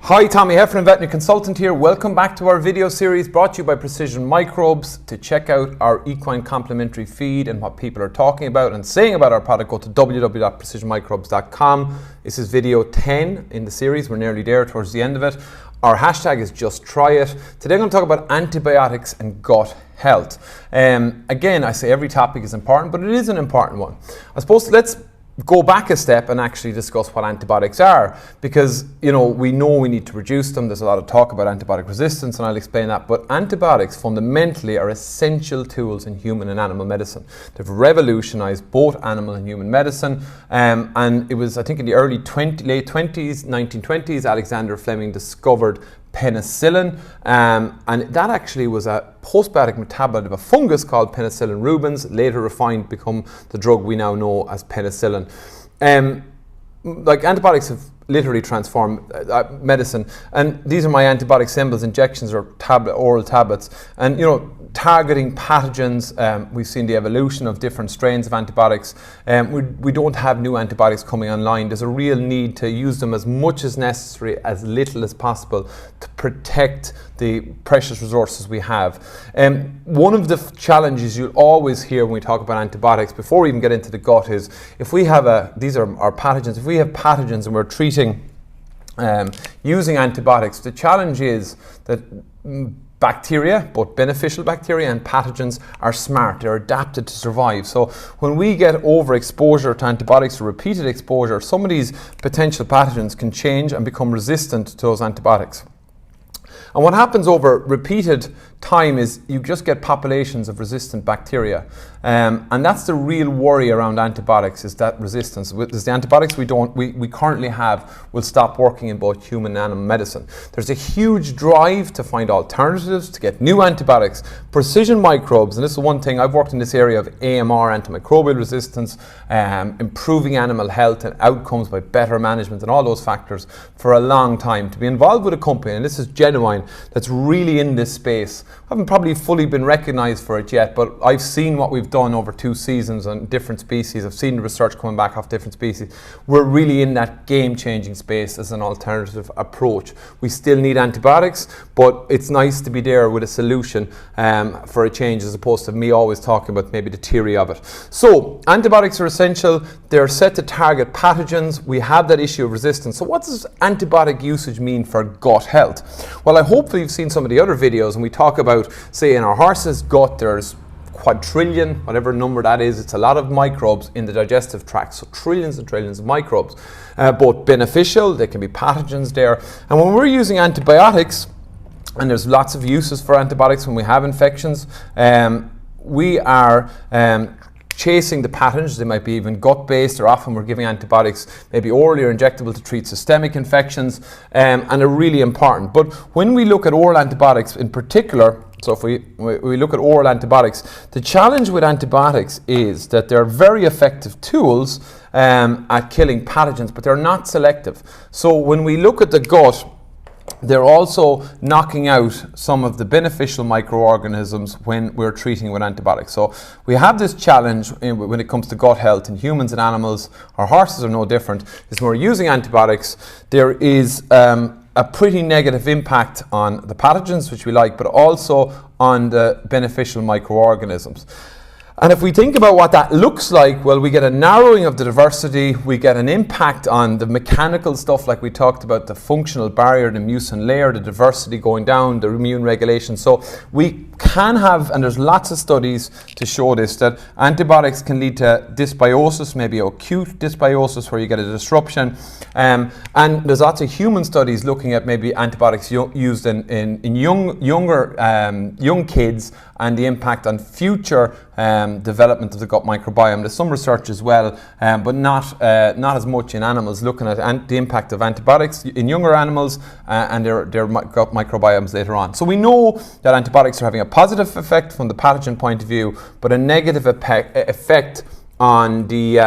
Hi, Tommy Heffernan, veterinary consultant here. Welcome back to our video series brought to you by Precision Microbes. To check out our equine complementary feed and what people are talking about and saying about our product, go to www.precisionmicrobes.com. This is video 10 in the series. We're nearly there towards the end of it. Our hashtag is just try it. Today I'm going to talk about antibiotics and gut health. Again, I say every topic is important, but it is an important one. I suppose let's go back a step and actually discuss what antibiotics are, because we know we need to reduce them. There's a lot of talk about antibiotic resistance, and I'll explain that. But antibiotics fundamentally are essential tools in human and animal medicine. They've revolutionized both animal and human medicine, and it was, I think, in the late 20s, 1920s, Alexander Fleming discovered penicillin, and that actually was a postbiotic metabolite of a fungus called Penicillium rubens, later refined to become the drug we now know as penicillin. Like antibiotics have literally transformed medicine, and these are my antibiotic symbols, injections or oral tablets, and targeting pathogens. We've seen the evolution of different strains of antibiotics. We don't have new antibiotics coming online. There's a real need to use them as much as necessary, as little as possible, to protect the precious resources we have. One of the challenges you'll always hear when we talk about antibiotics, before we even get into the gut, is if we have these are our pathogens, if we have pathogens and we're treating using antibiotics, the challenge is that bacteria, both beneficial bacteria and pathogens, are smart. They're adapted to survive. So when we get overexposure to antibiotics or repeated exposure, some of these potential pathogens can change and become resistant to those antibiotics. And what happens over repeated time is you just get populations of resistant bacteria. And that's the real worry around antibiotics, is that resistance. The antibiotics we currently have will stop working in both human and animal medicine. There's a huge drive to find alternatives, to get new antibiotics. Precision Microbes, and this is one thing, I've worked in this area of AMR, antimicrobial resistance, improving animal health and outcomes by better management and all those factors for a long time. To be involved with a company, and this is Genuine, that's really in this space. I haven't probably fully been recognized for it yet, but I've seen what we've done over 2 seasons on different species. I've seen the research coming back off different species. We're really in that game-changing space as an alternative approach. We still need antibiotics, but it's nice to be there with a solution for a change, as opposed to me always talking about maybe the theory of it. So antibiotics are essential. They're set to target pathogens. We have that issue of resistance. So what does antibiotic usage mean for gut health? Well, hopefully you've seen some of the other videos, and we talk about, say, in our horse's gut, there's quadrillion, whatever number that is. It's a lot of microbes in the digestive tract, so trillions and trillions of microbes, both beneficial, there can be pathogens there. And when we're using antibiotics, and there's lots of uses for antibiotics when we have infections, we are chasing the pathogens. They might be even gut-based, or often we're giving antibiotics maybe orally or injectable to treat systemic infections, and are really important. But when we look at oral antibiotics in particular, so if we look at oral antibiotics, the challenge with antibiotics is that they're very effective tools at killing pathogens, but they're not selective. So when we look at the gut, they're also knocking out some of the beneficial microorganisms when we're treating with antibiotics. So we have this challenge when it comes to gut health in humans and animals. Our horses are no different. Is when we're using antibiotics, there is a pretty negative impact on the pathogens, which we like, but also on the beneficial microorganisms. And if we think about what that looks like, well, we get a narrowing of the diversity, we get an impact on the mechanical stuff like we talked about, the functional barrier, the mucin layer, the diversity going down, the immune regulation. So we can have, and there's lots of studies to show this, that antibiotics can lead to dysbiosis, maybe acute dysbiosis where you get a disruption. And there's lots of human studies looking at maybe antibiotics used in young kids and the impact on future development of the gut microbiome. There's some research as well, but not as much in animals, looking at the impact of antibiotics in younger animals and their gut microbiomes later on. So we know that antibiotics are having a positive effect from the pathogen point of view, but a negative effect on the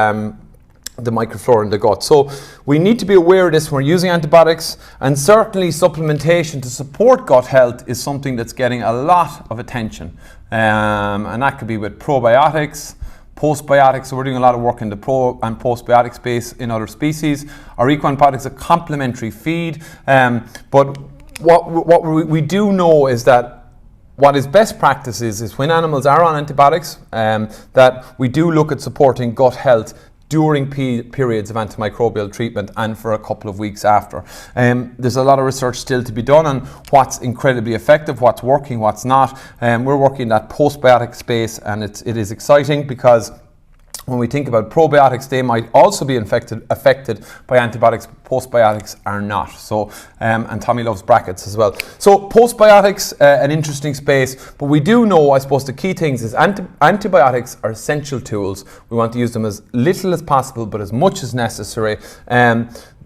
microflora in the gut. So we need to be aware of this when we're using antibiotics, and certainly supplementation to support gut health is something that's getting a lot of attention, and that could be with probiotics, Postbiotics, so we're doing a lot of work in the pro and postbiotic space in other species. Our equine products are complementary feed, but what we do know is that what is best practice is when animals are on antibiotics, that we do look at supporting gut health during periods of antimicrobial treatment and for a couple of weeks after. There's a lot of research still to be done on what's incredibly effective, what's working, what's not. We're working in that postbiotic space, and it is exciting because when we think about probiotics, they might also be affected by antibiotics. Postbiotics are not. So, and Tommy loves brackets as well. So postbiotics, an interesting space, but we do know, I suppose, the key things is antibiotics are essential tools. We want to use them as little as possible, but as much as necessary.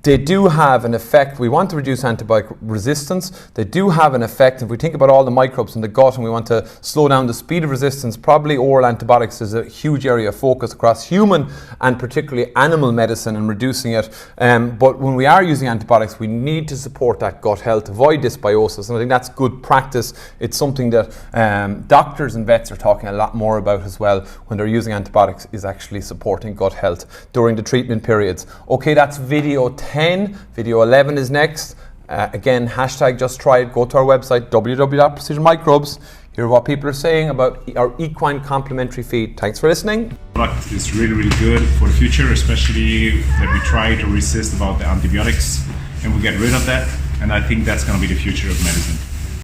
They do have an effect. We want to reduce antibiotic resistance. They do have an effect. If we think about all the microbes in the gut and we want to slow down the speed of resistance, probably oral antibiotics is a huge area of focus across human and particularly animal medicine and reducing it. But when we are using antibiotics, we need to support that gut health, avoid dysbiosis. And I think that's good practice. It's something that doctors and vets are talking a lot more about as well when they're using antibiotics, is actually supporting gut health during the treatment periods. Okay, that's video 10. Video 11 is next. Again, hashtag just try it. Go to our website, www.precisionmicrobes. Hear what people are saying about our equine complementary feed. Thanks for listening. The product is really, really good for the future, especially that we try to resist about the antibiotics and we get rid of that. And I think that's going to be the future of medicine.